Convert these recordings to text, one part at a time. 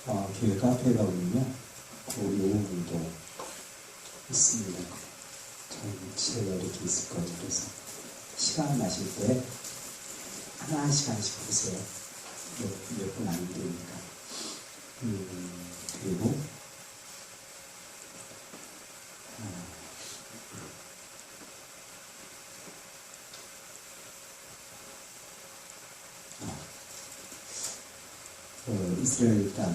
교회 카페가 오면요, 그 요금도 있습니다. 전체가 이렇게 있을 거예요. 그래서 시간 나실 때 하나씩 보세요. 몇 분 안 되니까. 그리고 이스라엘 땅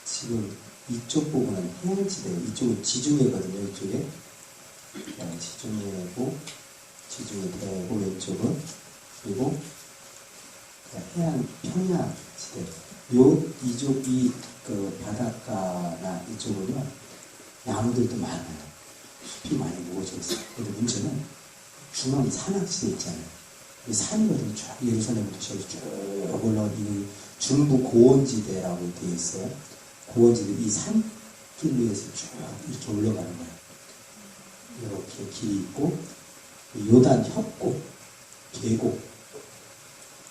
지금 이쪽 부분은 해안지대, 이쪽은 지중해거든요. 이쪽에 지중해고 지중해대고 왼쪽은, 그리고 해안 평야지대. 이쪽 그 바닷가나 이쪽은요 나무들도 많아요. 숲이 많이 모어져 있어요. 근데 문제는 중앙 산악지대 있잖아요. 이 산이거든요. 쭉 예루살렘부터 쭉 올라온 이 중부 고원지대라고 되어 있어요. 고원지대, 이 산길 위에서 쭉 이렇게 올라가는 거예요. 이렇게 길이 있고, 요단 협곡, 계곡,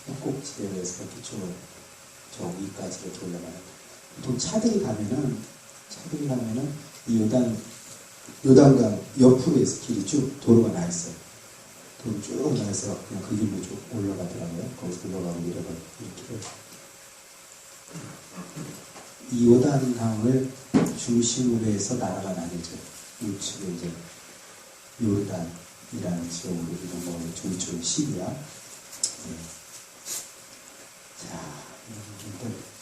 협곡지대에서 이렇게 쭉 저 위까지 이렇게 올라가는 거예요. 보통 차들이 가면은 이 요단강 옆으로 해서 길이 쭉 도로가 나 있어요. 도로 쭉 나서 그냥 그 길로 쭉 올라가더라고요. 거기서 올라가고 내려가고 이렇게. 이 요단강을 중심으로 해서 나라가 나뉘죠. 우측에 이제 요르단이라는 지역으로 넘어가고 우측은 시리아. 네. 자, 이런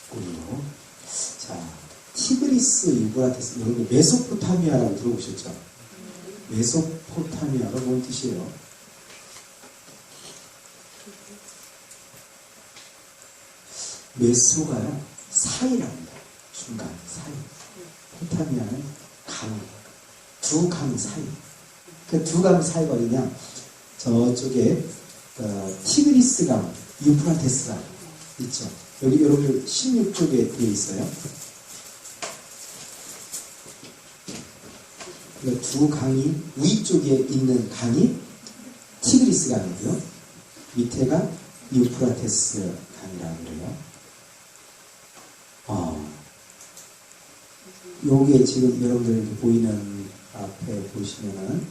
됐고요. 자, 티그리스 유브라테스, 여러분 메소포타미아라고 들어보셨죠? 메소포타미아가 뭔 뜻이에요? 메소가요 사이랍니다. 중간 사이. 포타미아는 강, 두 강 사이. 그 두 강 사이가 어디냐? 저쪽에 티그리스강, 유프라테스강 있죠. 여기 여러분 16쪽에 되어 있어요. 두 강이 위쪽에 있는 강이 티그리스 강이고요. 밑에가 유프라테스 강이라고 그래요. 요게 지금 여러분들 보이는 앞에 보시면은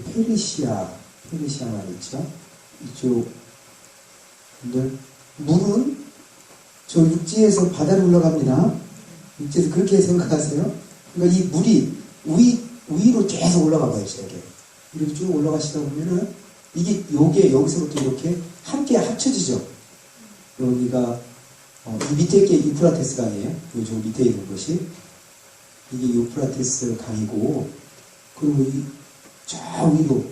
페르시아 말이죠. 이쪽 분들 물은 저 육지에서 바다로 올라갑니다. 육지에서 그렇게 생각하세요? 그러니까 이 물이 위로 계속 올라가 봐요, 이렇게 쭉 올라가시다 보면은 요게 여기서부터 이렇게 함께 합쳐지죠. 여기가 이 밑에 게 유프라테스 강이에요. 요 저 밑에 있는 것이 이게 유프라테스 강이고, 그리고 저 위로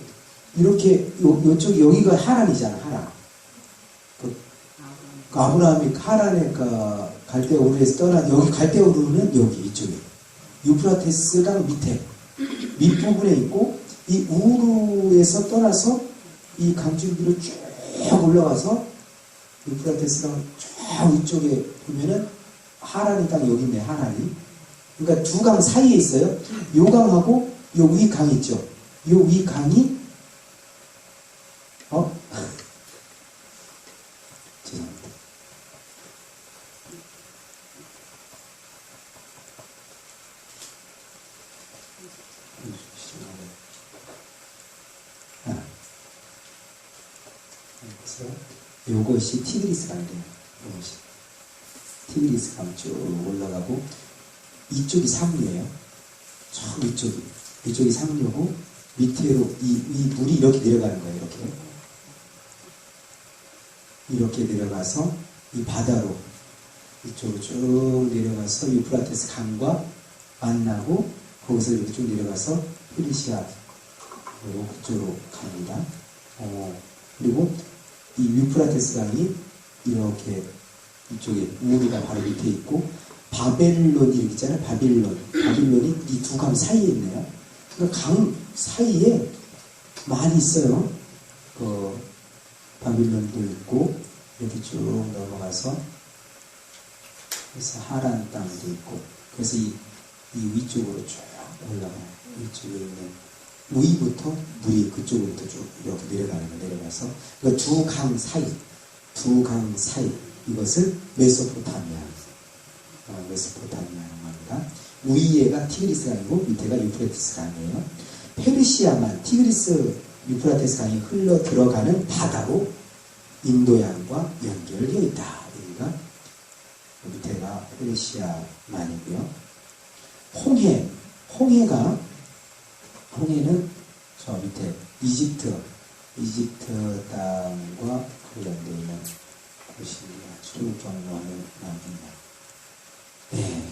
이렇게 요쪽 여기가 하란이잖아, 하란. 아브라함이 하란에 갈대우르에서 떠난 여기 갈대우르는 여기 이쪽에. 유프라테스강 밑부분에 있고, 이 우르에서 떠나서 이 강줄기로 쭉 올라가서 유프라테스강 쭉 위쪽에 보면은 하란이 딱 여기 있네, 하란이. 그러니까 두 강 사이에 있어요. 요 강하고 요 위 강 있죠. 요 위 강이 죄송합니다. 요것이 티그리스 강이에요. 티그리스 강 쭉 올라가고, 이쪽이 상류예요. 저 이쪽이 상류고, 밑으로 이 물이 이렇게 내려가는 거예요. 이렇게 내려가서 이 바다로 이쪽으로 쭉 내려가서 유프라테스 강과 만나고, 거기서 이렇게 쭉 내려가서 페르시아 그쪽으로 갑니다. 그리고 이 유프라테스 강이 이렇게 이쪽에 우르가 바로 밑에 있고, 바벨론이 여기 있잖아요. 바빌론이 이 두 강 사이에 있네요. 그러니까 강 사이에 많이 있어요. 바빌론도 있고, 이렇게 쭉 넘어가서, 그래서 하란 땅도 있고, 그래서 이 위쪽으로 쭉 올라가요. 위쪽에 있는 위부터 물이 그쪽으로부터 쭉 이렇게 내려가는 거 내려가서 그 두 강 사이 이것을 메소포타미아라고 합니다. 위에가 티그리스 강이고 밑에가 유프라테스 강이에요. 페르시아만 티그리스 유프라테스 강이 흘러 들어가는 바다로 인도양과 연결되어 있다. 여기가 밑에가 페르시아만이고요. 홍해는 저 밑에 이집트 땅과 관련되어 있는 곳이 출정원을 나옵니다. 네,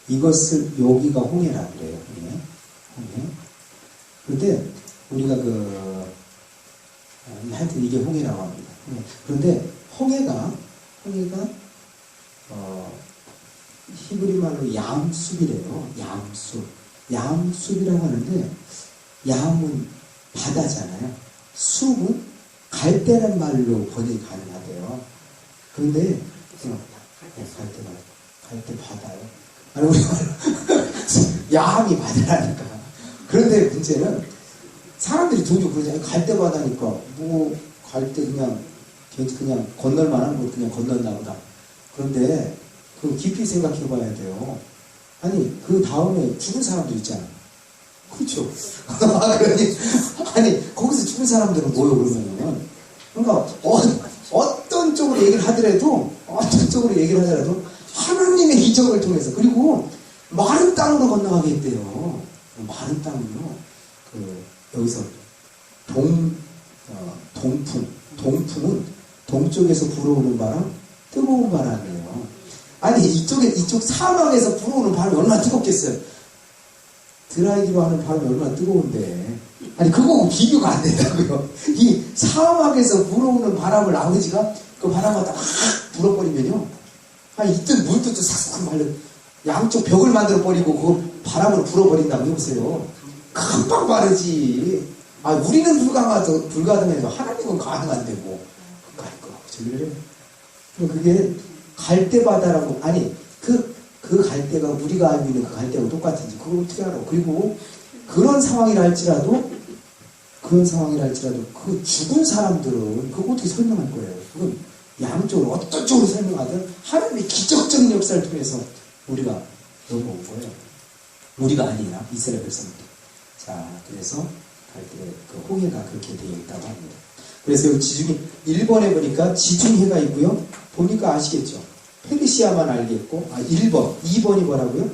이것을 여기가 홍해라고 그래요. 홍해. 그런데 우리가 하여튼 이게 홍해라고 합니다. 그런데 홍해가 히브리 말로 얌숲이래요. 얌숲이라고 하는데 얌은 바다잖아요. 숲은 갈대란 말로 번역이 가능하대요. 그런데 갈대 바다요. 아니 우리 얌이 바다라니까. 그런데 문제는 사람들이 종종 그러잖아요. 갈대 바다니까 뭐 갈대 그냥 건널만한 거 그냥 건넜나 보다. 그런데 그 깊이 생각해 봐야 돼요. 아니 그 다음에 죽은 사람도 있잖아. 그렇죠? 아니 거기서 죽은 사람들은 뭐요 그러면은? 그러니까 어떤 쪽으로 얘기를 하더라도 하나님의 기적을 통해서 그리고 마른 땅으로 건너가게 했대요. 마른 땅으로 여기서 동풍은 동쪽에서 불어오는 바람, 뜨거운 바람이에요. 아니 이쪽 사막에서 불어오는 바람이 얼마나 뜨겁겠어요. 드라이기로 하는 바람이 얼마나 뜨거운데. 아니 그거 비교가 안 된다고요. 이 사막에서 불어오는 바람을 아버지가 그 바람을 딱 불어버리면요. 아니 이때 물도 싹싹 말려 양쪽 벽을 만들어 버리고 그 바람으로 불어버린다고 해보세요. 금방 마르지. 아 우리는 불가능해도 하나님은 가능한데 뭐 그럴 거 저기를 그게 갈대바다라고. 아니 그 갈대가 우리가 알고 있는 그 갈대하고 똑같은지 그걸 어떻게 알아. 그리고 그런 상황이라 할지라도 그 죽은 사람들은 그거 어떻게 설명할 거예요. 그건 양쪽으로 어떤 쪽으로 설명하든 하나님의 기적적인 역사를 통해서 우리가 넘어온 거예요. 우리가 아니라 이스라엘 백성들. 자, 그래서 갈대 그 홍해가 그렇게 되어 있다고 합니다. 그래서 여기 지중해 1번에 보니까 지중해가 있고요. 보니까 아시겠죠? 페르시아만 알겠고 2번이 뭐라고요?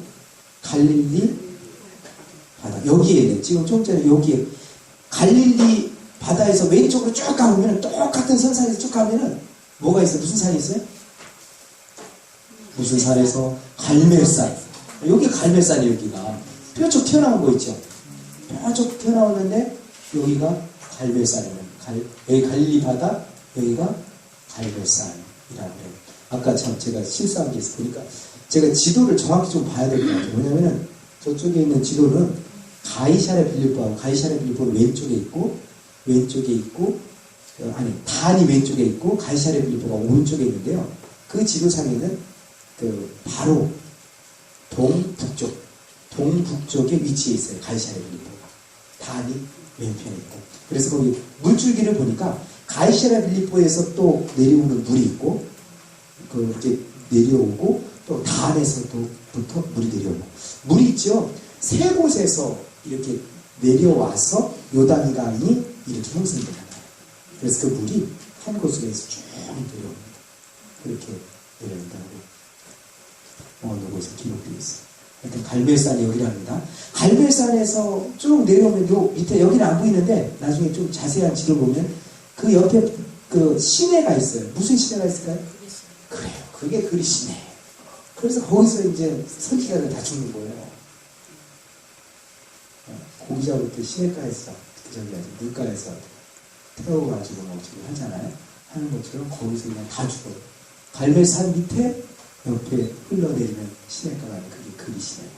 갈릴리 바다. 여기에 지금 좀 전에 여기에 갈릴리 바다에서 왼쪽으로 쭉 가보면 똑같은 선상에서 쭉 가면은 뭐가 있어요? 무슨 산이 있어요? 무슨 산에서? 갈멜산. 여기 갈멜산이 여기가 뾰족 튀어나온 거 있죠? 뾰족 튀어나왔는데 여기가 갈멜산이에요. 여기 갈릴리 바다, 여기가 갈멜산이라고 해요. 아까 참 제가 실수한 게 있어 보니까 제가 지도를 정확히 좀 봐야 될 것 같아요. 왜냐면은 저쪽에 있는 지도는 가이사랴 빌립보는 왼쪽에 있고 단이 왼쪽에 있고 가이사랴 빌립보가 오른쪽에 있는데요. 그 지도상에는 바로 동북쪽에 위치해 있어요. 가이사랴 빌립보가 단이 왼편에 있고. 그래서 거기 물줄기를 보니까 가이사랴 빌립보에서 또 내려오는 물이 있고 이렇게 내려오고 또 단에서부터 물이 내려오고 물이 있죠. 세 곳에서 이렇게 내려와서 요단강이 이렇게 형성되잖아요. 그래서 그 물이 한 곳으로 해서 쭉 내려옵니다. 그렇게 내려온다고 어느 곳에 기록되어 있어요. 하여튼 갈멜산이 여기랍니다. 갈멜산에서 쭉 내려오면 요 밑에 여기는 안 보이는데 나중에 좀 자세한 지도를 보면 그 옆에 그 시내가 있어요. 무슨 시내가 있을까요? 그래요. 그게 그리시네. 그래서 거기서 이제 선지자들 다 죽는 거예요. 고기 잡을 때 시내가에서 물가에서 태워가지고 뭐 지금 하잖아요. 하는 것처럼 거기서 그냥 다 죽어요. 갈멜산 밑에 옆에 흘러내리는 시내가가 그게 그리시네요.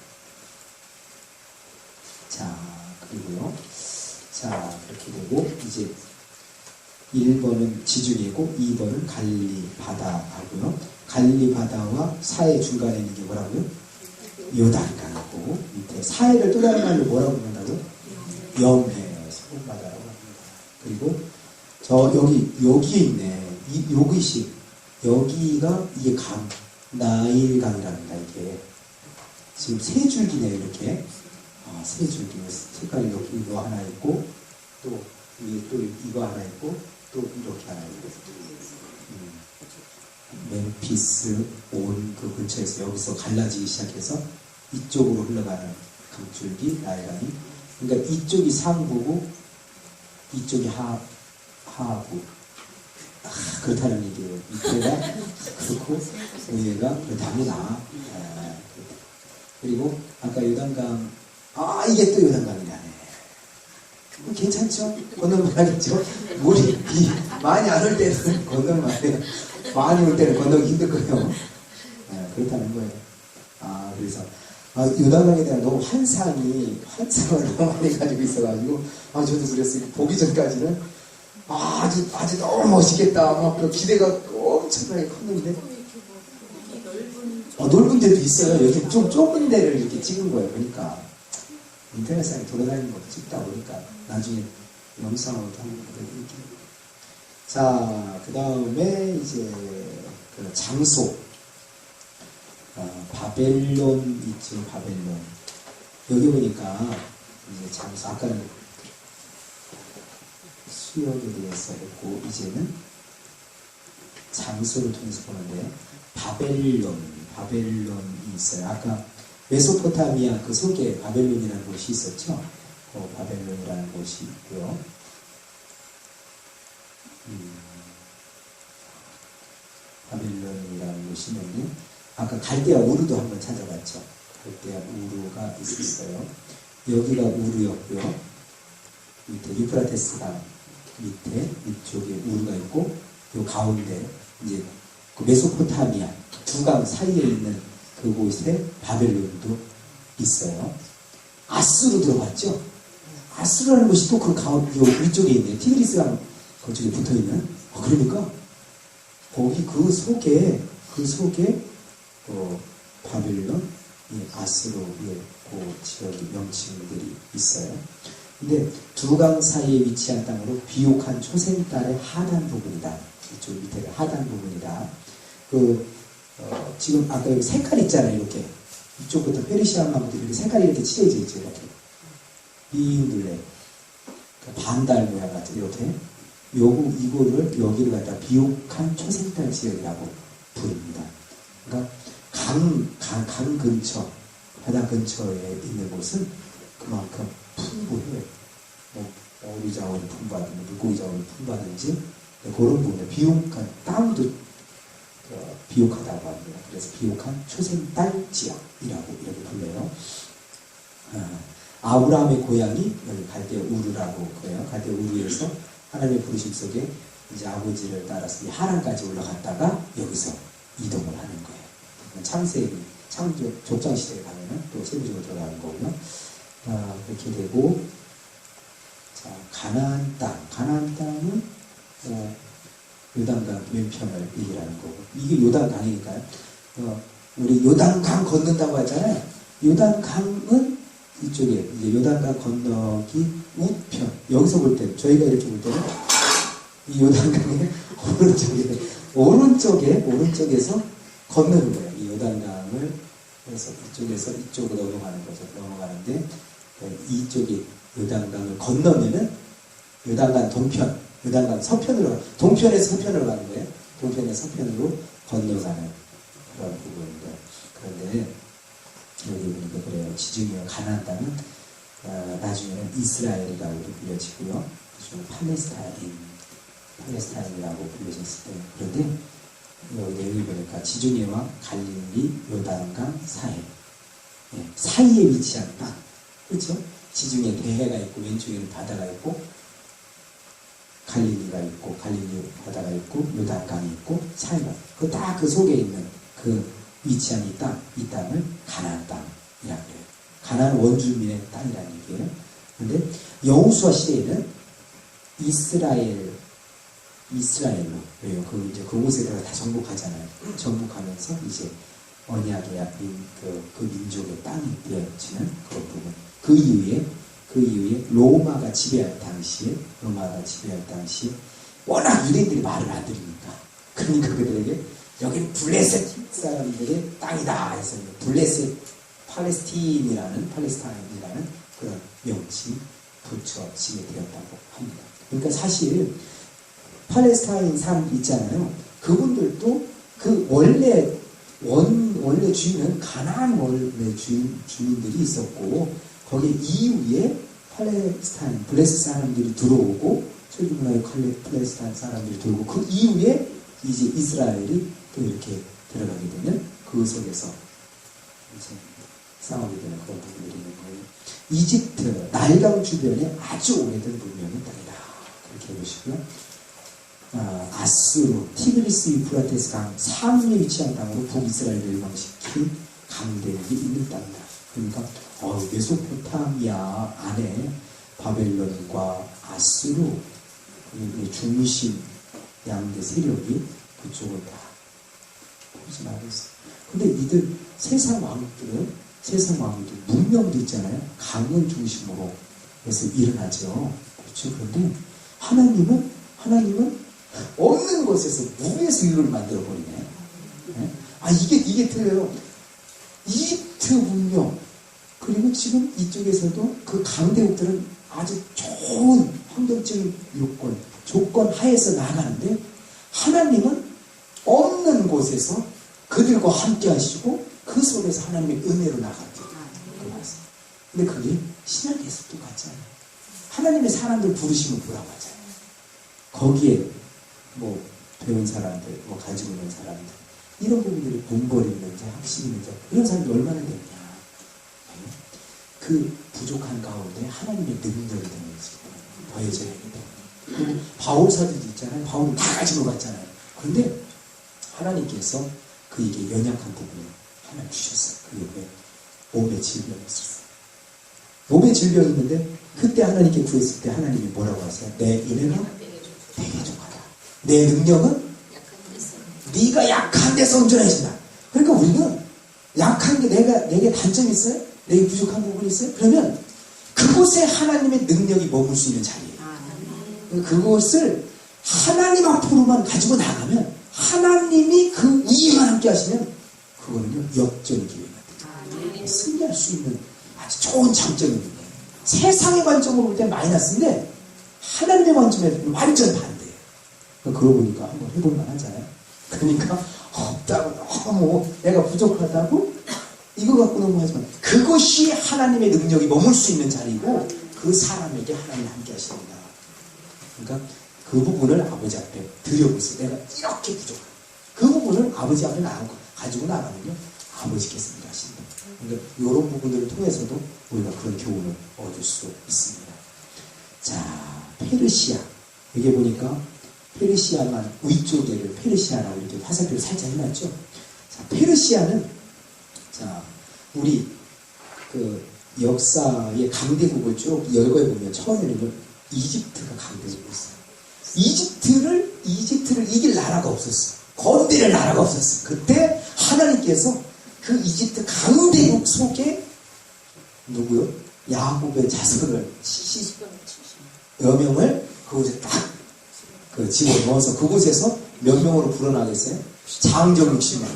자, 그리고요. 자, 그렇게 되고 이제 1번은 지중해고 2번은 갈릴리 바다하고요. 갈릴리 바다와 사해 중간에 있는 게 뭐라고요? 요단강이고 밑에 사해를 또 다른 말로 뭐라고 부른다고요? 염해. 그리고 여기에 있네. 여기가 이게 나일강이랍니다. 이게 지금 세 줄기네요. 이렇게 세 줄기. 색깔이 여기 이거 하나 있고 또 위에 또 이거 하나 있고 또 이렇게 하나 있고. 멤피스 온 그 근처에서 여기서 갈라지기 시작해서 이쪽으로 흘러가는 강줄기 나일강이. 그러니까 이쪽이 상부고 이쪽이 하부. 그렇다는 얘기예요. 밑에가 그렇고 위에가 그렇답니다. 그리고 아까 요단강, 이게 또 요단강이라네. 괜찮죠? 건너면 하겠죠? 물이 비 많이 안 올 때는 건너면 안 돼요. 많이 올 때는 건너기 힘들 거예요. 그렇다는 거예요. 그래서 요단강에 대한 너무 환상을 너무 많이 가지고 있어가지고 저도 그랬어요. 보기 전까지는 아주 너무 멋있겠다. 막 그 기대가 엄청나게 컸는데 넓은 데도 있어요. 여기 좀 좁은 데를 이렇게 찍은 거예요. 그러니까 인터넷상에 돌아다니는 것도 찍다 보니까 나중에 영상으로 하는 거예요. 자, 그 다음에 이제 그 장소. 바벨론 있죠. 바벨론. 여기 보니까 이제 장소, 아까는 수역에 대해서 했고 이제는 장소를 통해서 보는데 바벨론이 있어요. 아까 메소포타미아 그 속에 바벨론이라는 곳이 있었죠. 바벨론이라는 곳이 있고요. 바벨론이라는 곳이 있는데 아까 갈대아 우르도 한번 찾아봤죠. 갈대아 우르가 있었어요. 여기가 우르였고요. 밑에 유프라테스강 밑에 이쪽에 우르가 있고 요 가운데 이제 그 메소포타미아 두 강 사이에 있는 그곳에 바벨론도 있어요. 아수르 들어봤죠? 아수르라는 곳이 또 그 가운데 위쪽에 있네요. 티그리스강 그쪽에 붙어있는. 그러니까 거기 그 속에 바벨론, 아수르의 그 지역의 명칭들이 있어요. 근데 두 강 사이에 위치한 땅으로 비옥한 초생딸의 하단 부분이다. 이쪽 밑에가 하단 부분이다. 지금 아까 여기 색깔 있잖아요. 이렇게 이쪽부터 페르시아만부터 이렇게 색깔이 이렇게 칠해져 있죠. 이렇게 비둘레, 반달 모양 같은 이렇게 이거를 여기를 갖다 비옥한 초생딸 지역이라고 부릅니다. 그러니까 강 근처, 바다 근처에 있는 곳은 그만큼 풍부해요. 어류 자원을 풍부하든지 물고기 자원을 풍부하든지 그런 부분에 비옥한 땅도 비옥하다고 합니다. 그래서 비옥한 초생딸 지역이라고 이렇게 불러요. 아브라함의 고향이 여기 갈대아 우르라고 그래요. 갈대아 우르에서 하나님의 부르심 속에 이제 아버지를 따라서 하란까지 올라갔다가 여기서 이동을 하는 거예요. 창세기, 족장시대에 가면은 또 세부적으로 들어가는 거고요. 그렇게 되고, 자, 가나안 땅은 요단강 왼편을 얘기하는 거고, 이게 요단강이니까요. 우리 요단강 건넌다고 하잖아요. 요단강은 이쪽에 이제 요단강 건너기 우편. 여기서 볼 때, 저희가 이렇게 볼 때는 이 요단강의 오른쪽에서 건너는 거예요. 이 요단강을 그래서 이쪽에서 이쪽으로 넘어가는 거죠. 넘어가는데 이쪽에 요단강을 건너면은 요단강 동편, 요단강 서편으로 동편에서 서편으로 가는 거예요. 동편에서 서편으로 건너가는 그런 부분입니다. 그런데 여기 보니까 그래요. 지중해와 가나안 땅은 나중에는 이스라엘이라고도 불려지고요. 팔레스타인이라고 불려졌을 때 그런데 여기 보니까 지중해와 갈릴리, 요단강 사이에 위치한 땅, 그렇죠? 지중해 대해가 있고 왼쪽에는 바다가 있고 갈릴리가 있고 갈릴리 바다가 있고 요단강이 있고 사이가 딱 그 속에 있는 그 위치한 이 땅을 가나안 땅이라고 해요. 가나안 원주민의 땅이라는 얘기예요. 그런데 여호수아 시대에는 이스라엘로 왜요? 이제 그곳에다가 다 정복하잖아요. 정복하면서 이제 언약의 그 민족의 땅이 되어지는 그런 부분. 그 이후에 그 그 이후에 로마가 지배할 당시에 워낙 유대인들이 말을 안 들으니까, 그러니까 그들에게 여기는 블레셋 사람들의 땅이다 해서 블레셋 팔레스타인이라는 그런 명칭이 붙여지게 되었다고 합니다. 그러니까 사실 팔레스타인 사람들 있잖아요. 그분들도 그 원래 주인은 가나안 원래 주민들이 있었고, 거기에 이후에 블레셋 사람들이 들어오고, 철기문화의 팔레스타인 사람들이 들어오고, 그 이후에 이제 이스라엘이 또 이렇게 들어가게 되면 그 속에서 이제 싸우게 되는 그런 부분들이 있는 거예요. 이집트, 나일강 주변에 아주 오래된 문명의 땅이다. 그렇게 보시고요. 아수르, 티그리스 유프라테스 강 상류에 위치한 땅으로 북이스라엘을 멸망시킨 강대국이 있는 땅이다. 그러니까 메소포타미아 안에 바벨론과 아수르 중심 양대 세력이 그쪽을 다 포진하고 있어요. 근데 이들 세상 왕들은 문명도 있잖아요. 강을 중심으로 해서 일어나죠. 그렇죠. 그런데 하나님은 없는 곳에서 무에서 일을 만들어 버리네. 이게 틀려요. 이집트 문명, 그리고 지금 이쪽에서도 그 강대국들은 아주 좋은 환경적인 조건 하에서 나가는데, 하나님은 없는 곳에서 그들과 함께 하시고 그 속에서 하나님의 은혜로 나가는 그 말씀. 근데 그게 신약에서 똑같잖아요. 하나님의 사람들 부르시면 보라고 하잖아요. 거기에 배운 사람들, 가지고 있는 사람들, 이런 부분들이 공부를 있는지 학식이 있는지 이런 사람들이 얼마나 되느냐. 그 부족한 가운데 하나님의 능력이 되는지 더해져야 됩니다. 그리고 바울 사도도 있잖아요. 바울은 다 가지고 갔잖아요. 그런데 하나님께서 그에게 연약한 부분을 하나 주셨어요. 그게 몸의 질병이 있었어요. 몸의 질병이 있는데 그때 하나님께 구했을 때 하나님이 뭐라고 하세요? 내 은혜가 내게 족하다. 내 능력은 네가 약한 데서 온전해진다. 그러니까 우리는 약한 게 내게 단점이 있어요? 내게 부족한 부분이 있어요? 그러면 그곳에 하나님의 능력이 머물 수 있는 자리예요. 그것을 하나님 앞으로만 가지고 나가면, 하나님이 그 위에만 함께 하시면 그거는요 역전 기회가 승리할 수 있는 아주 좋은 장점입니다. 세상의 관점으로 볼 때 마이너스인데 하나님의 관점에서 완전 반대예요. 그러고 보니까 한번 해볼 만하잖아요. 그러니까 없다고, 너무 내가 부족하다고 이거 갖고 너무 하지만, 그것이 하나님의 능력이 머물 수 있는 자리고 그 사람에게 하나님이 함께 하십니다. 그러니까 그 부분을 아버지 앞에 드려보세요. 내가 이렇게 부족한 그 부분을 아버지 앞에 가지고 나가면요 아버지께서 일하신다. 그러니까 이런 부분들을 통해서도 우리가 그런 교훈을 얻을 수 있습니다. 자, 페르시아. 여기 보니까 페르시아만 위쪽에를 페르시아라고 이렇게 화살표를 살짝 해놨죠. 자, 페르시아는, 자, 우리 그 역사의 강대국을 쭉 열거해보면 처음에는 이집트가 강대국이었어요. 이집트를 이길 나라가 없었어요. 건드릴 나라가 없었어요. 그때 하나님께서 그 이집트 강대국 속에 누구요? 야곱의 자손을 70여 명을 그곳에 딱 집어넣어서 그곳에서 몇 명으로 불어나겠어요? 장정 60명.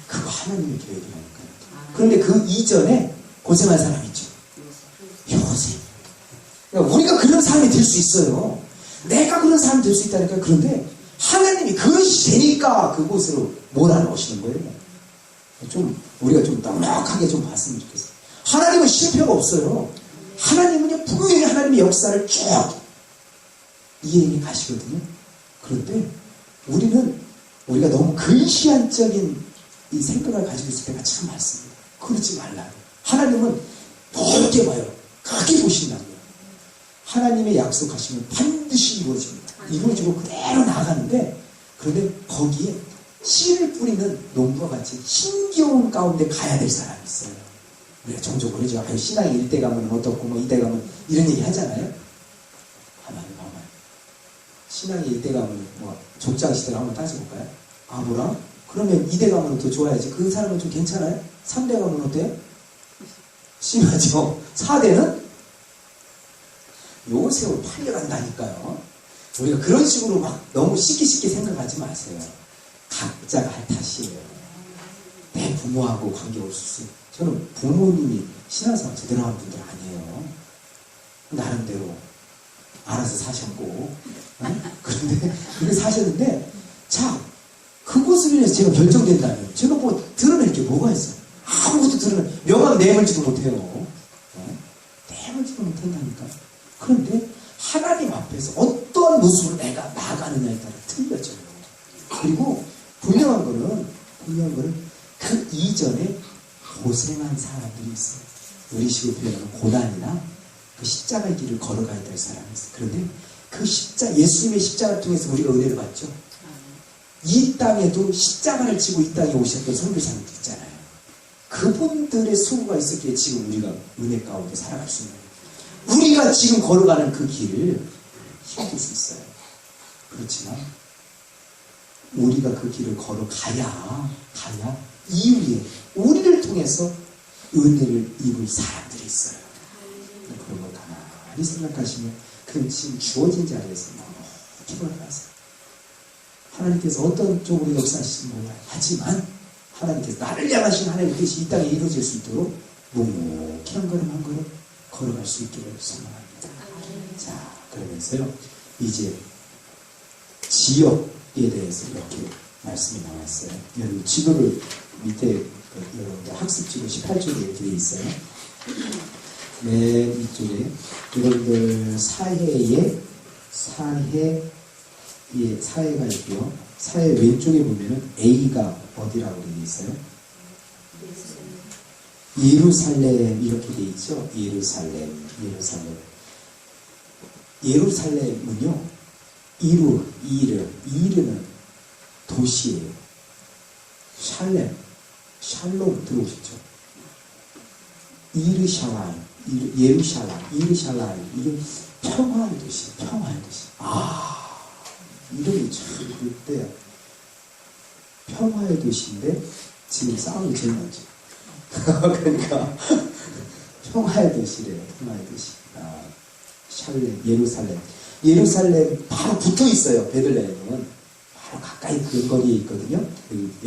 그거 하나님의 계획이라니까요. 그런데 그 이전에 고생한 사람 있죠. 요셉. 그러니까 우리가 그런 사람이 될 수 있어요. 내가 그런 사람이 될 수 있다니까요. 그런데 하나님이 그것이 되니까 그곳으로 몰아넣으시는 거예요. 우리가 좀 넉넉하게 좀 봤으면 좋겠어요. 하나님은 실패가 없어요. 하나님은요, 분명히 하나님의 역사를 쭉 이해해 가시거든요. 그런데 우리가 너무 근시안적인 이 생각을 가지고 있을 때가 참 많습니다. 그러지 말라고. 하나님은 넓게 봐요. 크게 보신다고요. 하나님의 약속하시면 반드시 이루어집니다. 이루어지고 그대로 나가는데, 그런데 거기에 씨를 뿌리는 농부와 같이 힘겨운 가운데 가야 될 사람이 있어요. 우리가 종종 그러죠. 신앙이 이때 가면 어떻고, 이때 가면 이런 얘기 하잖아요. 가만히. 신앙이 이때 가면 족장시대를 한번 따져볼까요? 아브라함? 그러면 이때 가면 더 좋아야지. 그 사람은 좀 괜찮아요? 3대 가면 어때요? 심하죠. 4대는 요새로 팔려간다니까요. 우리가 그런 식으로 막 너무 쉽게 생각하지 마세요. 각자가 할 탓이에요. 내 부모하고 관계없이. 저는 부모님이 신앙생활 제대로 한 분들 아니에요. 나름대로 알아서 사셨고, 그런데 그렇게 사셨는데, 자, 그것을 위해서 제가 결정된다면 제가 뭐 드러낼 게 뭐가 있어요? 아무것도 명함 내밀지도 못해요. 내밀지도 못한다니까. 그런데 하나님 앞에서 어떤 모습으로 내가 나가느냐에 따라 틀려져요. 그리고 분명한 거는 그 이전에 고생한 사람들이 있어요. 우리식으로 표현하면 고난이나 그 십자가의 길을 걸어가야 될 사람이 있어요. 그런데 그 예수님의 십자가를 통해서 우리가 은혜를 받죠. 이 땅에도 십자가를 지고 이 땅에 오셨던 선교사님들 있잖아요. 그분들의 수고가 있었기에 지금 우리가 은혜 가운데 살아갈 수 있는 거예요. 우리가 지금 걸어가는 그 길을 힘들 수 있어요. 그렇지만 우리가 그 길을 걸어가야 이후에 우리를 통해서 은혜를 입을 사람들이 있어요. 그런 걸 가만히 생각하시면 그 지금 주어진 자리에서 너무 피곤하세요. 하나님께서 어떤 쪽으로 역사하시는 몰라요. 하지만 하나님께서 나를 향하신 하나님의 뜻이 이 땅에 이루어질 수 있도록 묵묵히 한 걸음 한 걸음 걸어갈 수 있기를 소망합니다. 자, 그러면서요, 이제 지역에 대해서 이렇게 말씀이 나왔어요. 여러분 지도를 밑에 여러분들 학습지도 18쪽에 이렇게 되어 있어요. 맨 이쪽에 여러분들 사해가 있고요. 사해 왼쪽에 보면은 A가 어디라고 되어 있어요? 예루살렘 이렇게 되어 있죠. 예루살렘은요, 이르는 도시예요. 샬롬 들어오셨죠? 예루살렘 이게 평화의 도시. 이름이 참 그때야. 평화의 도시인데 지금 싸움이 제일 많죠. 그러니까 평화의 도시래요. 평화의 도시. 예루살렘 바로 붙어 있어요. 베들레헴은 바로 가까이 근거리에 있거든요.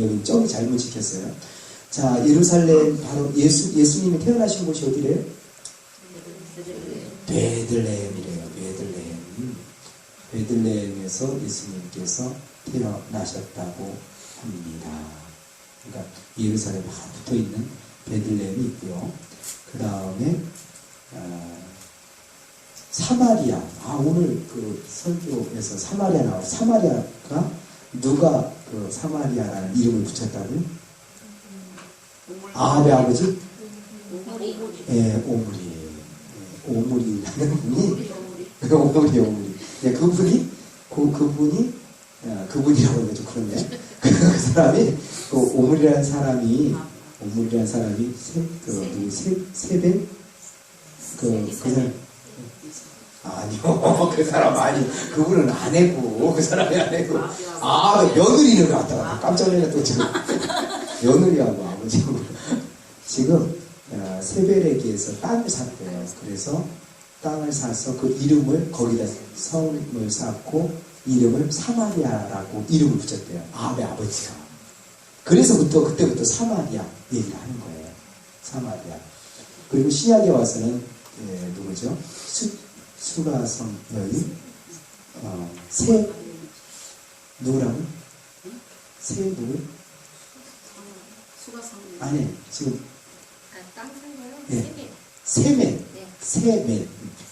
여기 점이 잘못 찍혔어요. 자, 예루살렘 바로 예수님이 태어나신 곳이 어디래요? 베들레헴이래요. 베들레헴에서 예수님께서 태어나셨다고 합니다. 그러니까 예루살렘 바로 붙어 있는 베들레헴이 있고요. 그 다음에 사마리아. 오늘 그 설교에서 사마리아 나와요. 사마리아가 누가 그 사마리아라는 이름을 붙였다고요? 아합의 아버지? 오므리라는 분이 오므리. 네, 그분이라고 하면 좀 그런데 그 사람이 오므리라는 사람이 세벨 그 사람 아니요. 그 사람 아니. 그분은 아내고, 그 사람이 아내고. 며느리를 갖다가 깜짝 놀랐다, 지금. 며느리하고 아버지하고. 지금, 세벨에게서 땅을 샀대요. 그래서 땅을 사서 그 이름을, 거기다 성을 쌓고, 이름을 사마리아라고 이름을 붙였대요. 아합의 아버지가. 그때부터 사마리아 얘기를 하는 거예요. 사마리아. 그리고 신약에 와서는, 누구죠? 수가성 여인, 누구라고? 누구? 수가성. 아니, 지금. 땅 산 거요?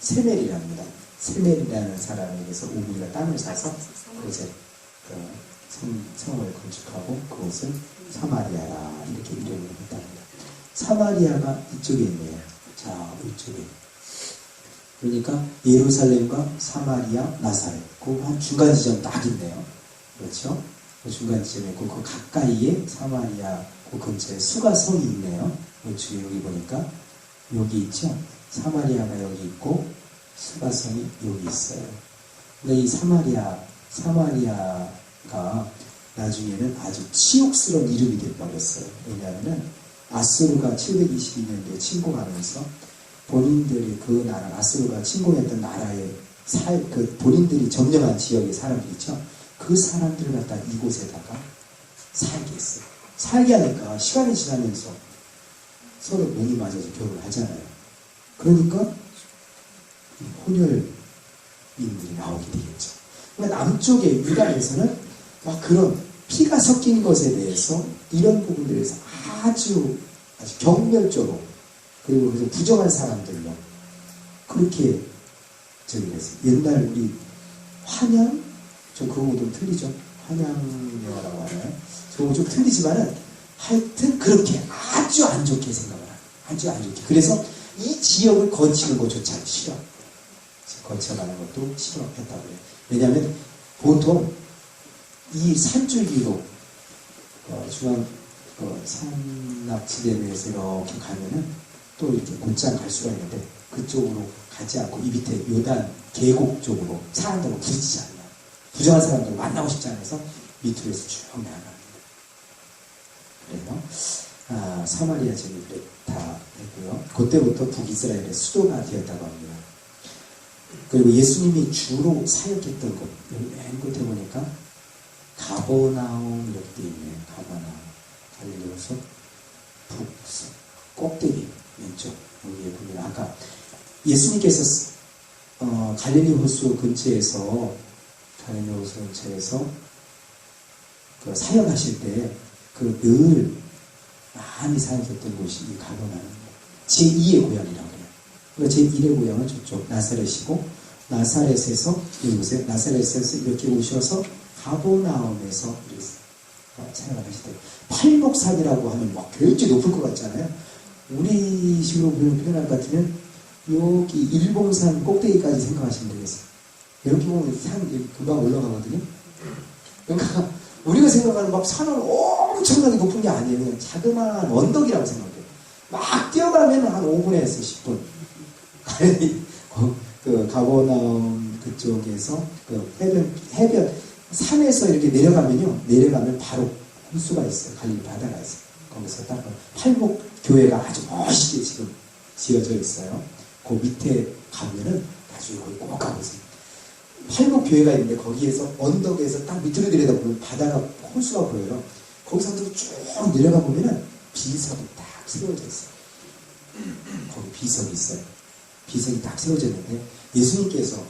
세멜이랍니다. 세멜이라는 사람에게서 우리가 땅을 사서 그곳에 성을 건축하고 그곳을 사마리아라 이렇게 이름을 했답니다. 사마리아가 이쪽에 있네요. 자, 이쪽에. 그러니까 예루살렘과 사마리아, 나사렛. 그 한 중간 지점 딱 있네요. 그렇죠? 그 중간 지점에 있고 그 가까이에 사마리아 그 근처에 수가성이 있네요. 그렇죠? 여기 보니까 여기 있죠? 사마리아가 여기 있고 수가성이 여기 있어요. 근데 이 사마리아가 나중에는 아주 치욕스러운 이름이 돼버렸어요. 왜냐하면 아수르가 722년도에 침공하면서 본인들이 그 나라, 아수르가 침공했던 나라의 그 본인들이 점령한 지역의 사람들 있죠. 그 사람들을 갖다 이곳에다가 살게 했어요. 살게 하니까 시간이 지나면서 서로 몸이 맞아서 결혼을 하잖아요. 그러니까 혼혈인들이 나오게 되겠죠. 그러니까 남쪽의 유다에서는 막 그런 피가 섞인 것에 대해서 이런 부분들에서 아주 경멸적으로 그리고 그래서 부정한 사람들로 그렇게 저기 했어요. 옛날 우리 환양 좀 그거 좀 틀리죠. 환양영화라고 하나요? 저거 좀 틀리지만은 하여튼 그렇게 아주 안 좋게 생각을 해요. 아주 안 좋게. 그래서 이 지역을 거치는 것조차 싫어. 거쳐가는 것도 싫어했다고 해요. 왜냐하면 보통 이 산줄기로 중앙 산낙지대에 대해서 이렇게 가면은 또 이렇게 곧장 갈 수가 있는데 그쪽으로 가지 않고 이 밑에 요단 계곡 쪽으로 사람들과 부딪히지 않아요. 부정한 사람들 만나고 싶지 않아서 밑으로 해서 쭉 나아갑니다. 그래서 사마리아 제국을 다 했고요. 그때부터 북이스라엘의 수도가 되었다고 합니다. 그리고 예수님이 주로 사역했던 곳, 맨 끝에 보니까 가버나움 이렇게 되어 있네요. 가버나움. 갈릴리호수, 북서, 꼭대기, 왼쪽. 여기에 보면 아까 예수님께서 갈릴리호수 근처에서 그 사역하실 때 그 늘 많이 사역했던 곳이 이 가버나움. 제2의 고향이라고 해요. 그러니까 제1의 고향은 저쪽 나사렛이고 나사렛에서 여기 보세요. 나사렛에서 이렇게 오셔서 가버나움에서 사역을 하실 때 팔복산이라고 하면 막 굉장히 높을 것 같잖아요. 우리 식으로 표현할 것 같으면 여기 일봉산 꼭대기까지 생각하시면 되겠어요. 이렇게 보면 산 금방 올라가거든요. 그러니까 우리가 생각하는 막 산은 엄청나게 높은 게 아니에요. 그냥 자그마한 언덕이라고 생각해요. 막 뛰어가면 한 5분에서 10분. 그 가버나움 그쪽에서 그 해변 산에서 이렇게 내려가면 바로 호수가 있어요. 갈릴리 바다가 있어요. 거기서 딱 팔복 교회가 아주 멋있게 지금 지어져 있어요. 그 밑에 가면은 나중에 거기 꼭 가보세요. 팔복 교회가 있는데 거기에서 언덕에서 딱 밑으로 내려다보면 바다가 호수가 보여요. 거기서부터 쭉 내려가 보면은 비석이 딱 세워져 있어요. 거기 비석이 있어요. 비석이 딱 세워져 있는데 예수님께서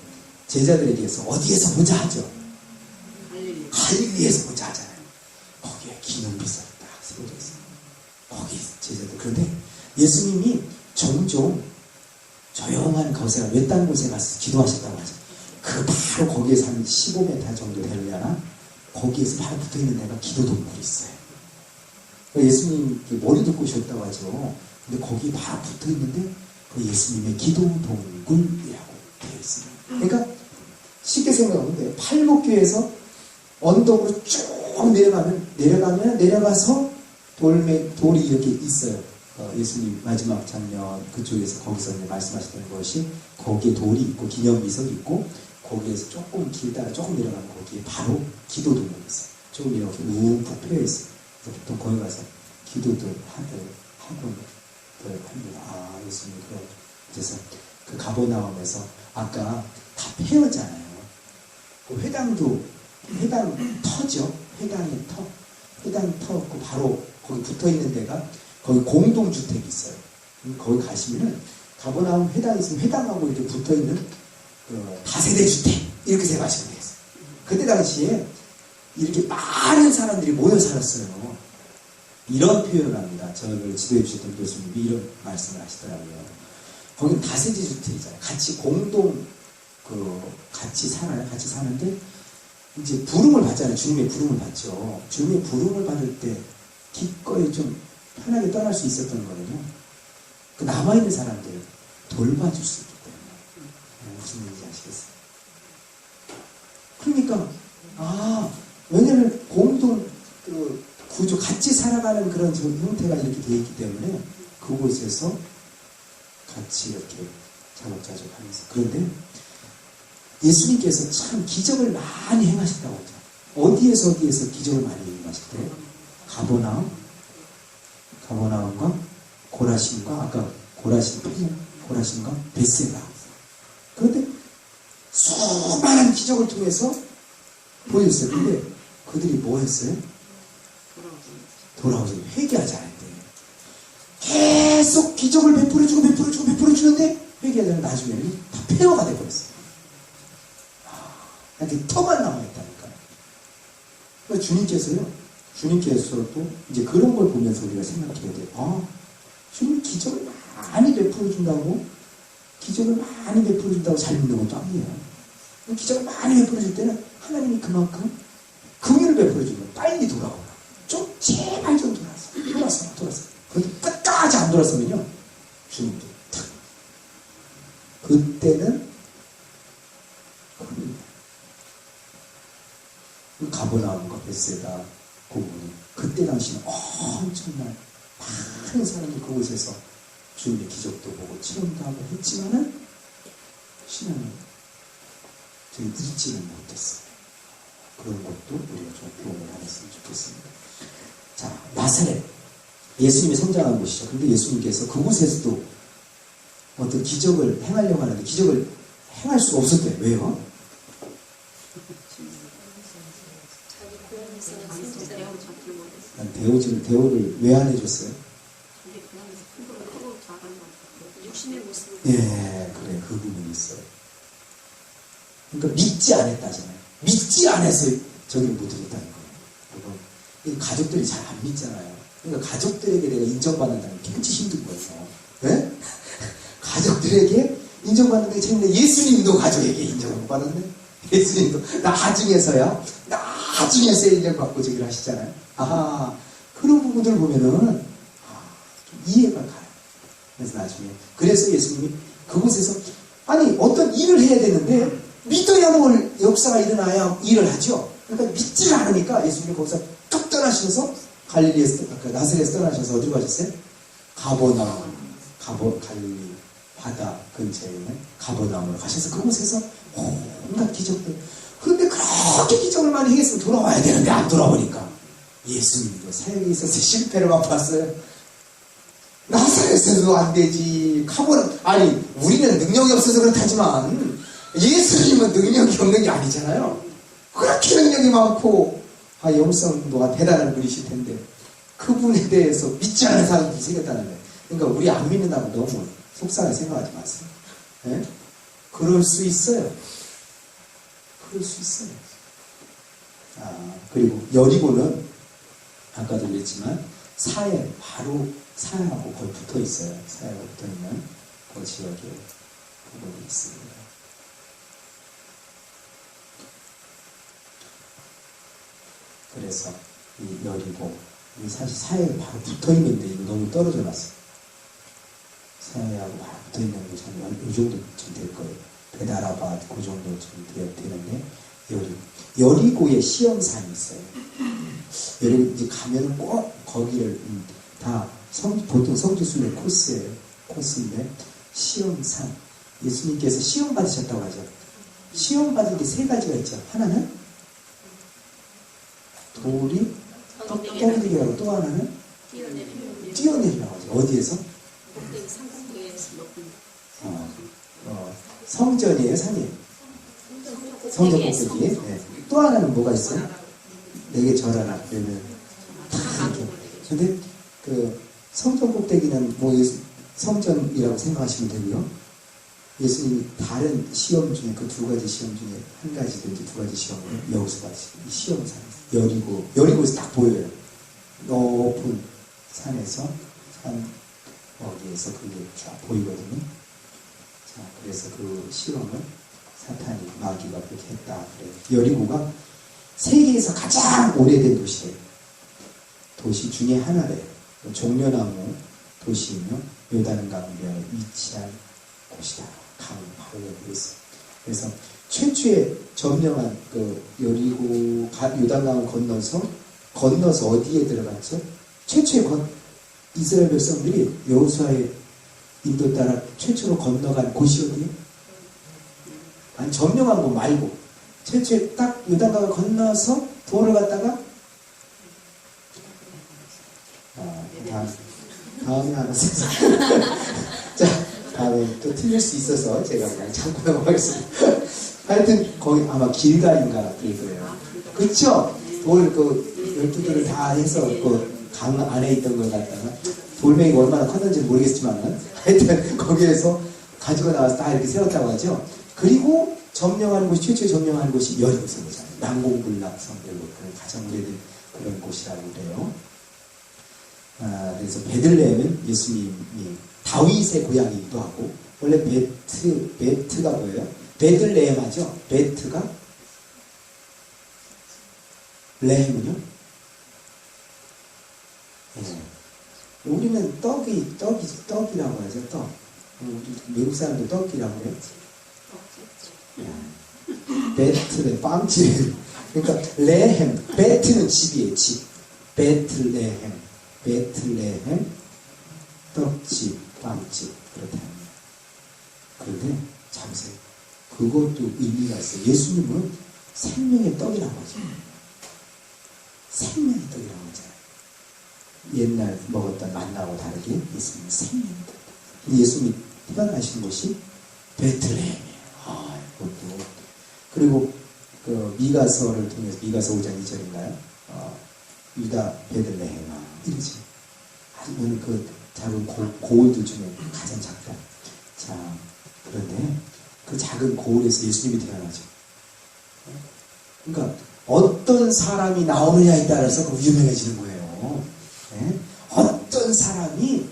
제자들에게서 어디에서 보자 하죠. 갈릴리에서 보자 하잖아요. 거기에 기념 비석이 딱 세워져 있어요. 거기 제자들. 그런데 예수님이 종종 조용한 곳에 외딴 곳에 가서 기도하셨다고 하죠. 그 바로 거기에서 한 15m 정도 되려나 거기에서 바로 붙어있는 데가 기도 동굴이 있어요. 예수님 머리도 꼬셨다고 하죠. 근데 거기 바로 붙어있는데 그 예수님의 기도 동굴이라고 되어 있습니다. 그러니까 쉽게 생각하면 돼요. 팔복교에서 언덕으로 쭉 내려가서 돌이 이렇게 있어요. 예수님 마지막 장면 그쪽에서 거기서 말씀하셨던 것이 거기에 돌이 있고 기념비석이 있고 거기에서 조금 길다가 조금 내려가면 거기에 바로 기도 동굴이 있어요. 조금 이렇게 우푹 패여 있어요. 그래서 보통 거기 가서 기도들 하고 합니다. 예수님 그래서 그 가버나움에서 아까 다 패였잖아요. 그 회당 터죠. 회당 터고 바로 거기 붙어있는 데가 거기 공동주택이 있어요. 거기 가시면은 가버나움 회당 있으면 회당하고 이렇게 붙어있는 다세대 주택 이렇게 생각하시면 되겠어요. 그때 당시에 이렇게 많은 사람들이 모여 살았어요. 이런 표현을 합니다. 저를 지도해 주셨던 교수님이 이런 말씀을 하시더라고요. 거기는 다세대 주택이잖아요. 같이 같이 살아요. 같이 사는데 이제 부름을 받잖아요. 주님의 부름을 받죠. 주님의 부름을 받을 때 기꺼이 좀 편하게 떠날 수 있었던 거거든요. 그 남아있는 사람들을 돌봐줄 수 있기 때문에. 무슨 얘기인지 아시겠어요? 그러니까, 왜냐면 공동, 구조, 같이 살아가는 그런 형태가 이렇게 되어 있기 때문에 그곳에서 같이 이렇게 자급자족 하면서. 그런데 예수님께서 참 기적을 많이 행하셨다고 하죠. 어디에서 기적을 많이 행하셨대요? 가버나움과 고라신과 아까 고라신 돌아신가? 베세다. 그런데 수많은 기적을 통해서 보였어요. 근데 그들이 뭐 했어요? 돌아오지. 회개하지 않았대요. 계속 기적을 베풀어주는데 회개하지 않으면 나중에는 다 폐허가 돼버렸어요. 이렇게 터만 남아있다니까요. 그러니까 주님께서도 이제 그런 걸 보면서 우리가 생각해야 돼요. 주님 기적을 많이 베풀어준다고 잘 믿는 것도 아니에요. 기적을 많이 베풀어줄 때는 하나님이 그만큼 긍휼을 베풀어주면 빨리 돌아오라. 제발 좀 돌아서. 그런데 끝까지 안 돌아서면요, 주님도 탁. 그때는 큰일이다. 가버나움과 벳세다 고문이 그때 당시는 엄청난 많은 사람이 그곳에서 주님의 기적도 보고 체험도 하고 했지만은 신앙을 저희 잊지는 못했어요. 그런 것도 우리가 좀 교훈을 하셨으면 좋겠습니다. 자, 나사렛. 예수님이 성장한 곳이죠. 그런데 예수님께서 그곳에서도 어떤 기적을 행하려고 하는데 기적을 행할 수가 없었대요. 왜요? 대우를 왜 안 해줬어요? 예, 그래. 그 부분이 있어요. 그러니까 믿지 않았다잖아요. 믿지 않아서 저기를 못 해줬다는 거예요. 그리고 가족들이 잘 안 믿잖아요. 그러니까 가족들에게 내가 인정받는다는 게 굉장히 힘든 거예요. 네? 가족들에게 인정받는 게 재밌는데 예수님도 가족에게 인정을 못 받았네. 예수님도 나중에서야 인정받고 저기를 하시잖아요. 그런 부분들을 보면은 좀 이해가 가요. 그래서 예수님이 그곳에서 어떤 일을 해야 되는데 믿어야 뭘 역사가 일어나야 일을 하죠. 그러니까 믿지를 않으니까 예수님이 거기서 툭 떠나셔서 나사렛에서 떠나셔서 어디로 가셨어요? 갈릴리 바다 근처에 있는 가버나움으로 가셔서 그곳에서 온갖 기적들. 그런데 그렇게 기적을 많이 했으면 돌아와야 되는데 안 돌아오니까 예수님도 사역에 있어서 실패를 맛봤어요. 나사렛에서도 안 되지. 우리는 능력이 없어서 그렇다지만 예수님은 능력이 없는 게 아니잖아요. 그렇게 능력이 많고 영성도가 대단한 분이실 텐데 그분에 대해서 믿지 않는 사람들이 생겼다는 거예요. 그러니까 우리 안 믿는다고 너무 속상하게 생각하지 마세요. 네? 그럴 수 있어요. 그리고 여리고는 아까도 그랬지만 바로 사야하고 거의 붙어 있어요. 사야가 붙어 있는 그 지역에 부분이 있습니다. 그래서 이 여리고 사실 사야에 바로 붙어 있는데 이거 너무 떨어져 놨어요. 사야하고 바로 붙어 있는 곳이 이 정도쯤 될 거예요. 베다라바 그 정도쯤 되는데 여리고에 시험산이 있어요. 여리고 이제 가면은 꼭 거기를 다 보통 성지순례 코스인데 시험산. 예수님께서 시험 받으셨다고 하죠. 시험 받은 게 3가지가 있죠. 하나는 돌이 떨어지기라고, 또 하나는 뛰어내리라고 하죠. 어디에서? 성전이에요, 산이에요? 성전 꼭대기. 네. 또 하나는 뭐가 있어요? 내게 절하라. 그러면 근데 그 성전 꼭대기는 성전이라고 생각하시면 되고요. 예수님이 다른 시험 중에 그 2가지 시험 중에 한 가지든지 2가지 시험을 여기서 받으시고 이 시험산 여리고에서 딱 보여요. 높은 산에서 거기에서 그게 쫙 보이거든요. 자, 그래서 그 시험을 사탄이 마귀가 그렇게 했다. 그래요. 여리고가 세계에서 가장 오래된 도시예요. 도시 중에 하나래요. 종려나무 도시이며 요단강변에 위치한 곳이다. 강 바로 옆에 있어요. 그래서 최초의 점령한 그 여리고 요단강을 건너서 어디에 들어갔죠? 최초의 이스라엘 백성들이 여호수아의 인도 따라 최초로 건너간 곳이 어디예요? 아니 점령한 거 말고 최초에 딱 요단강을 건너서 도를 갔다가 다음에 알았어요. 자, 다음에 또 틀릴 수 있어서 제가 그냥 참고 넘어가겠습니다. 하여튼 거기 아마 길가인가 그럴 거예요. 그쵸? 돌 그 12돌을 다 해서 그 강 안에 있던 걸 갖다가 돌멩이가 얼마나 컸는지 모르겠지만 하여튼 거기에서 가지고 나와서 다 이렇게 세웠다고 하죠. 그리고 점령하는 곳이 최초에 점령하는 곳이 여리고성이잖아요. 난공불락성 그런 가장 오래된 그런 곳이라고 그래요. 그래서 베들레헴은 예수님이 다윗의 고향이기도 하고 원래 베트가 뭐예요? 베들레헴 하죠? 베트가 레헴은요? 네. 우리는 떡이라고 하죠. 떡. 미국 사람들 떡이라고 해요. 베트레 빵집. 그러니까 레헴, 베트는 집이에요. 집. 베틀레헴, 떡집, 빵집 그렇다. 그런데 잠시 그것도 의미가 있어요. 예수님은 생명의 떡이라고 하죠. 생명의 떡이라고 하잖아요. 옛날 먹었던 만나고 다르게 예수님은 생명의 떡. 예수님이 태어나신 곳이 베틀레헴이에요. 이것도. 그리고 그 미가서를 통해서 미가서 5장 2절인가요? 유다 베들레헴아 이러지. 아니면 그 작은 고을들 중에 가장 작다. 자, 그런데 그 작은 고을에서 예수님이 태어나죠. 그러니까 어떤 사람이 나오느냐에 따라서 그 유명해지는 거예요. 네? 어떤 사람이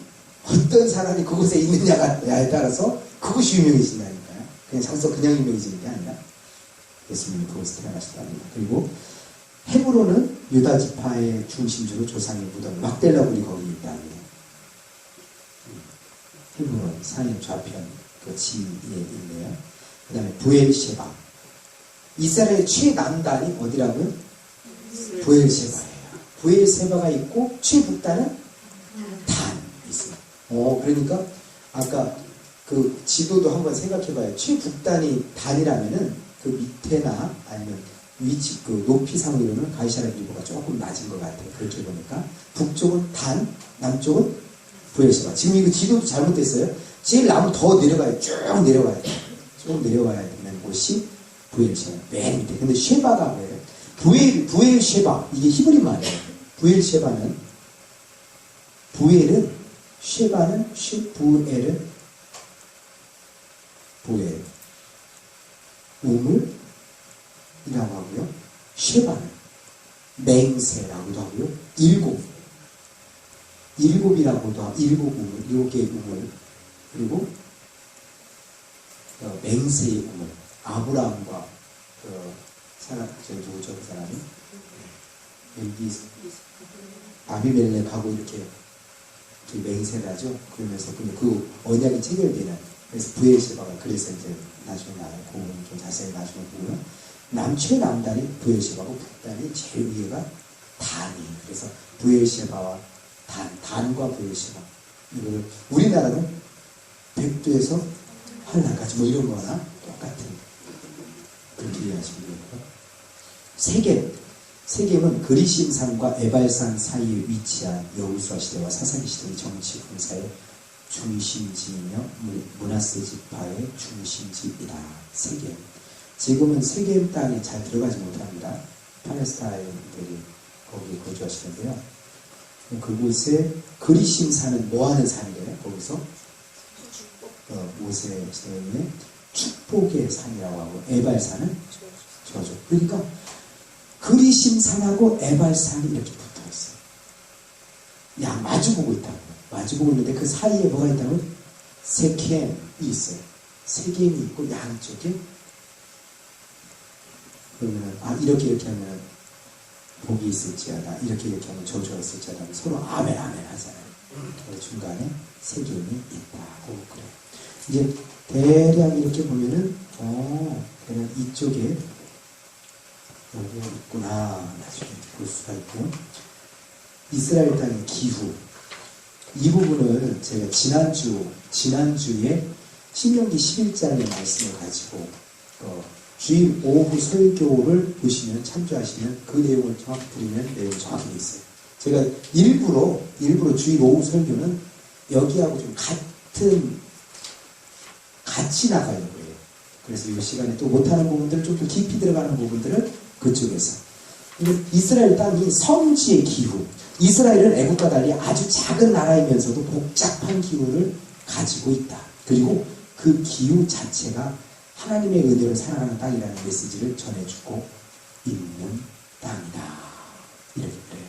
그곳에 있느냐에 따라서 그것이 유명해진다니까요. 그냥 장소 그냥 유명해지는 게 아니라 예수님이 그곳에 태어나셨답니다. 그리고 헤브론은 유다 지파의 중심지로 조상의 무덤 막델라굴이 거기 있답니다. 헤브론 산의 좌편 그 지에 있네요. 그 다음에 부엘셰바. 이스라엘의 최남단이 어디라고요? 부엘셰바예요. 부엘셰바가 있고 최북단은 단 있어요. 그러니까 아까 그 지도도 한번 생각해봐요. 최북단이 단이라면은 그 밑에나 아니면 위치 그 높이상으로는 가이사라 길보가 조금 낮은 것 같아요. 그렇게 보니까 북쪽은 단, 남쪽은 부엘셰바. 지금 이거 지도도 잘못됐어요. 제일 나무 더 내려가요. 쭉 내려가야 돼요. 쭉 내려와야 되는 곳이 부엘셰바. 맨 밑에. 근데 셰바가 뭐예요? 부엘셰바. 이게 히브리 말이에요. 부엘은 셰바는 부엘. 우물이라고 하고요. 셰바는 맹세라고도 하고요. 일곱이라고도 하고 일곱 개의 우물. 그리고 맹세의 우물. 아브라함과 누구죠? 그 사람이? 여기 아비멜렉하고 이렇게 맹세를 하죠. 그러면서 그 언약이 체결되는. 그래서 부엘셰바가 그래서 이제 나중에 나와요. 그건 좀 자세히 나중에 보고요. 최남단이 부엘셰바고 북단이 제일 위에가 단이. 그래서 부엘셰바와 단과 부엘셰바. 이거를 우리나라는 백두에서 한라까지 뭐 이런 거나 똑같은 그렇게 이해하시면 되고요. 세겜은 그리심산과 에발산 사이에 위치한 여호수아 시대와 사사기 시대의 정치 군사의 중심지이며 므낫세 지파의 중심지이다. 세겜. 지금은 세겜 땅에 잘 들어가지 못합니다. 팔레스타인들이 거기에 거주하시는데요. 그곳에 그리심산은 뭐하는 산이래요? 거기서 모세 시대에 축복의 산이라고 하고 에발산은 저주. 그러니까 그리심산하고 에발산이 이렇게 붙어있어요. 마주보고 있다고요. 마주보고 있는데 그 사이에 뭐가 있다고요? 세겜이 있어요. 세겜이 있고 양쪽에 그러면 이렇게 하면 복이 있을지어다. 이렇게 하면 저주가 있을지어다. 서로 아멘 하잖아요. 중간에 세겜이 있다고 그래요. 이제 대략 이렇게 보면은 대략 이쪽에 여기가 있구나. 나중에 볼 수가 있고요. 이스라엘 땅의 기후. 이 부분을 제가 지난주에 신명기 11장의 말씀을 가지고 주일 오후 설교를 보시면 참조하시면 그 내용을 정확히 들으면 내용이 정확히 있어요. 제가 일부러 주일 오후 설교는 여기하고 좀 같은 같이 나가려고 해요. 그래서 이 시간에 또 못하는 부분들, 좀 더 깊이 들어가는 부분들을 그쪽에서. 근데 이스라엘 땅이 성지의 기후, 이스라엘은 애국과 달리 아주 작은 나라이면서도 복잡한 기후를 가지고 있다. 그리고 그 기후 자체가 하나님의 은혜로 살아가는 땅이라는 메시지를 전해주고 있는 땅이다. 이렇게 그래요.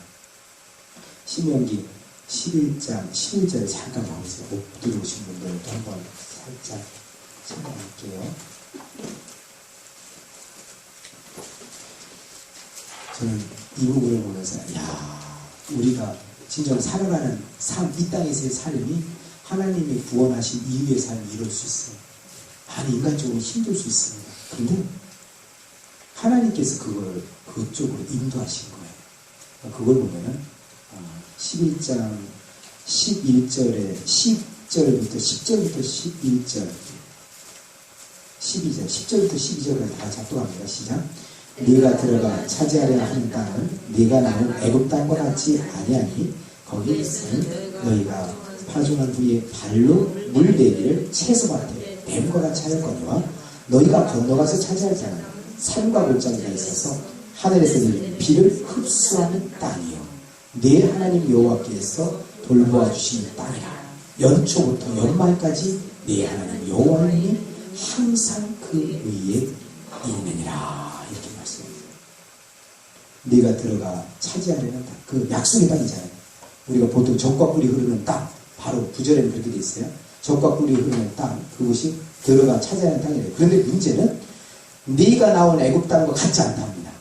신명기 11장 11절에 잠깐 나오세요. 못 들어오신 분들도 한번 살짝 찾아볼게요. 저는 이 부분을 보면서 우리가 진정 살아가는 삶, 이 땅에서의 삶이 하나님이 구원하신 이후의 삶이 이룰 수 있어요. 많이 인간적으로 힘들 수 있습니다. 근데 하나님께서 그쪽으로 인도하신 거예요. 그걸 보면은 11장 11절에 10절부터 11절 12절 10절부터 12절까지 다 작동합니다. 시작. 네가 들어가 차지하려 하는 땅은 네가 나온 애굽 땅과 같지 아니하니 거기에서는 너희가 파종한 후에 발로 물대기를 채소밭에 뱀과 같이 하였거니와 너희가 건너가서 차지할 땅은 산과 골짜기가 있어서 하늘에서 내리는 비를 흡수하는 땅이요 네 하나님 여호와께서 돌보아 주시는 땅이라. 연초부터 연말까지 네 하나님 여호와님이 항상 그 위에 있느니라. 이렇게 말씀합니다. 네가 들어가 차지하려는 땅, 그 약속의 땅이잖아요. 우리가 보통 젖과 꿀이 흐르는 땅, 바로 구절에는 그렇게 돼 있어요. 젖과 꿀이 흐르는 땅, 그것이 들어가 차지하는 땅이래요. 그런데 문제는 네가 나온 애굽 땅과 같지 않답니다.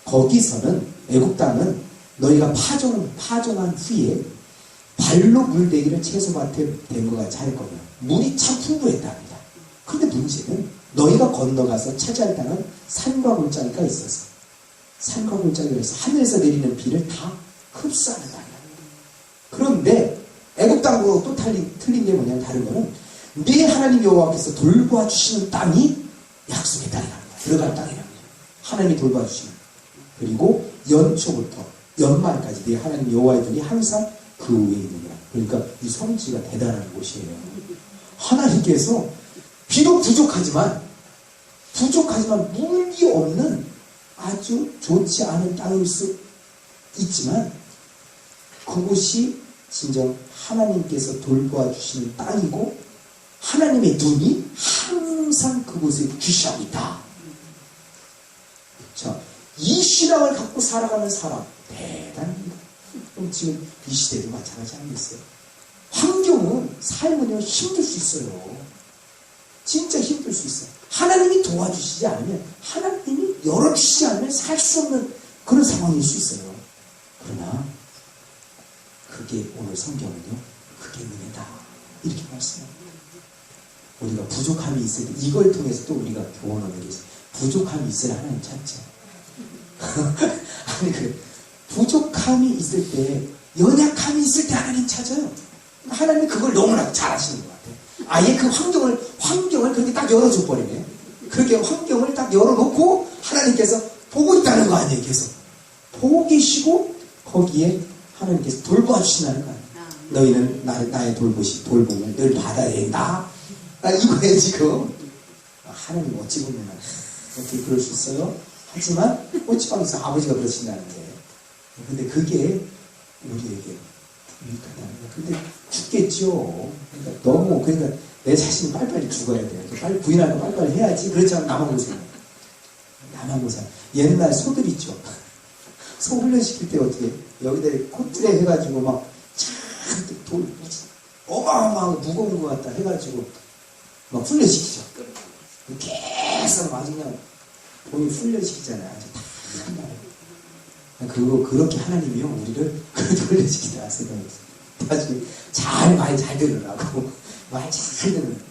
거기서는 애굽 땅은 너희가 파종한 후에 발로 물대기를 채소밭에 된 것 같이 할 거냐. 물이 참 풍부했답니다. 그런데 문제는 너희가 건너가서 차지할 땅은 산과 골짜기가 있어서 산과 골짜기가 있어서 하늘에서 내리는 비를 다 흡수하는 땅이야. 그런데 애굽 땅하고 또 틀린 게 뭐냐면 다른 거는 네 하나님 여호와께서 돌보아 주시는 땅이 약속의 땅이랍니다. 들어갈 땅이랍니다. 하나님이 돌보아 주시는. 그리고 연초부터 연말까지 네 하나님 여호와의 분이 항상 그 위에 있느니라. 그러니까 이 성지가 대단한 곳이에요. 하나님께서 비록 부족하지만 물이 없는 아주 좋지 않은 땅일 수 있지만 그곳이 진정 하나님께서 돌보아 주시는 땅이고 하나님의 눈이 항상 그곳에 귀시하고 있다. 자, 이 신앙을 갖고 살아가는 사람 대단합니다. 그럼 지금 이 시대도 마찬가지 아니겠어요? 환경은 삶은요 힘들 수 있어요. 진짜 힘들 수 있어요. 하나님이 도와주시지 않으면 하나님이 열어주시지 않으면 살 수 없는 그런 상황일 수 있어요. 그러나 그게 오늘 성경은요 그게 은혜다 이렇게 말씀합니다. 우리가 부족함이 있을 때 이걸 통해서 또 우리가 교훈하는 게 있어요. 부족함이 있어야 하나님 찾죠. 아니 부족함이 있을 때 연약함이 있을 때 하나님 찾아요. 하나님이 그걸 너무나 잘하시는 것 같아요. 아예 그 환경을 그렇게 딱 열어줘 버리네. 그렇게 환경을 딱 열어놓고 하나님께서 보고 있다는 거 아니에요. 계속 보고 계시고 거기에 하나님께서 돌보아 주신다는 거 아니에요. 너희는 나의 돌봄을 늘 받아야 된다. 이거예요 지금. 하나님 어찌 보면 어떻게 그럴 수 있어요? 하지만 꼬치방에서 아버지가 그러신다는데 근데 그게 우리에게 유익하다. 근데 죽겠죠. 그러니까 내 자신이 빨리빨리 죽어야 돼요. 빨리 부인할 거 빨리빨리 해야지. 그렇지 않으면 나만 고생. 옛날 소들 있죠. 소 훈련시킬 때 어떻게 여기다 콧줄에 해가지고 막 잔뜩 돌 어마어마하고 무거운 것 같다 해가지고 막 훈련시키죠. 계속 아주 그냥 본인 훈련시키잖아요. 아주 다 한다고. 그렇게 하나님이요 우리를 그렇게 훈련시키다 생각했어요. 나중에 말 잘 들으라고 말 잘 듣는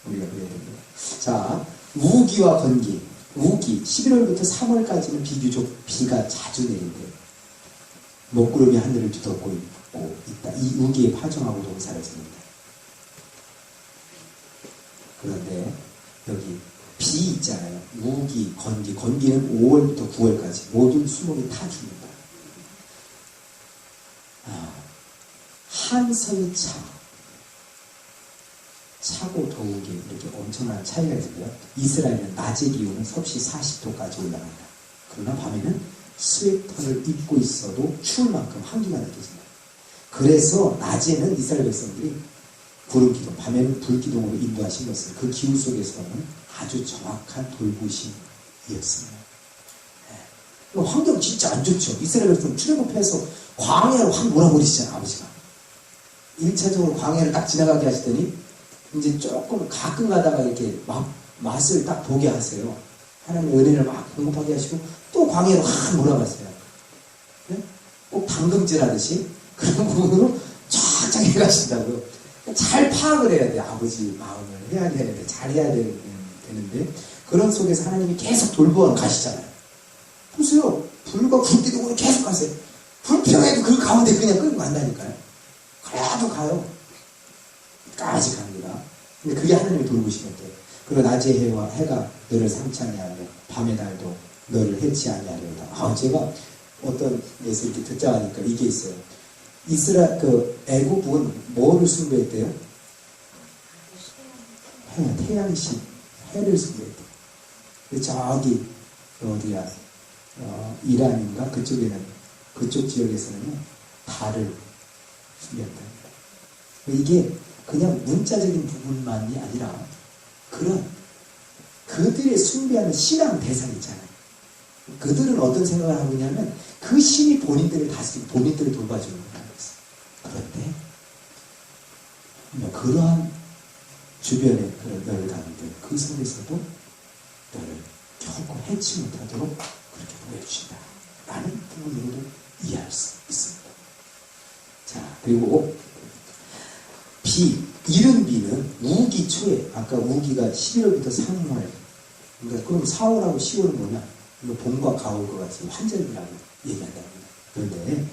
우리가 그래야 됩니다. 자, 우기와 건기. 우기 11월부터 3월까지는 비교적 비가 자주 내린대요. 먹구름이 하늘을 뒤덮고 있다. 이 우기에 파종하고 농사를 짓는다. 그런데 여기 비 있잖아요. 우기, 건기는 5월부터 9월까지 모든 수목이 다 죽는다. 한설차 차고 더우게 이렇게 엄청난 차이가 있고요. 이스라엘은 낮의 기온은 섭씨 40도까지 올라갑니다. 그러나 밤에는 스웨터를 입고 있어도 추울 만큼 한기가 느껴집니다. 그래서 낮에는 이스라엘 백성들이 구름기둥, 밤에는 불기둥으로 인도하신 것은 그 기후 속에서는 아주 정확한 돌보심이었습니다. 네. 환경 진짜 안 좋죠. 이스라엘 백성 출애굽해서 광야로 확 몰아버리시잖아요, 아버지가. 1차적으로 광야를 딱 지나가게 하시더니 이제 조금 가끔 가다가 이렇게 맛을 딱 보게 하세요. 하나님의 은혜를 막 공급하게 하시고 또 광야로 확 몰아가세요. 네? 꼭 당근질 하듯이 그런 부분으로 쫙쫙 해가신다고요. 잘 파악을 해야 돼. 아버지 마음을 해야 돼. 잘 해야 되는데 그런 속에서 하나님이 계속 돌보아 가시잖아요. 보세요. 불과 불기둥으로 계속 가세요. 불평해도 그 가운데 그냥 끌고 간다니까요. 그래도 가요. 까지 갑니다. 근데 그게 하나님의 돌보시겠대요. 그리고 낮의 해가 너를 상치 아니하며 밤의 달도 너를 해치 아니하려다. 제가 어떤 예서 이렇게 듣자 하니까 이게 있어요. 애국은 뭐를 숭배했대요? 태양신, 해를 숭배했대요. 저기 어디야? 이란인가 그쪽 지역에서는 달을 숭배한답니다. 이게 그냥 문자적인 부분만이 아니라 그런 그들의 숭배하는 신앙 대상이 있잖아요. 그들은 어떤 생각을 하고 있냐면 그 신이 본인들을 다스리고 본인들을 돌봐주는 거라는 것이에요. 그런데 그러한 주변의 그런 너를 가는데 그 속에서도 너를 결코 해치 못하도록 그렇게 보여주신다 라는 부분으로도 이해할 수 있습니다. 자, 그리고 이른 비는 우기 초에, 아까 우기가 11월부터 3월, 그러니까 그럼 4월하고 10월은 뭐냐? 이거 봄과 가을과 같이 환절기라고 얘기한답니다. 그런데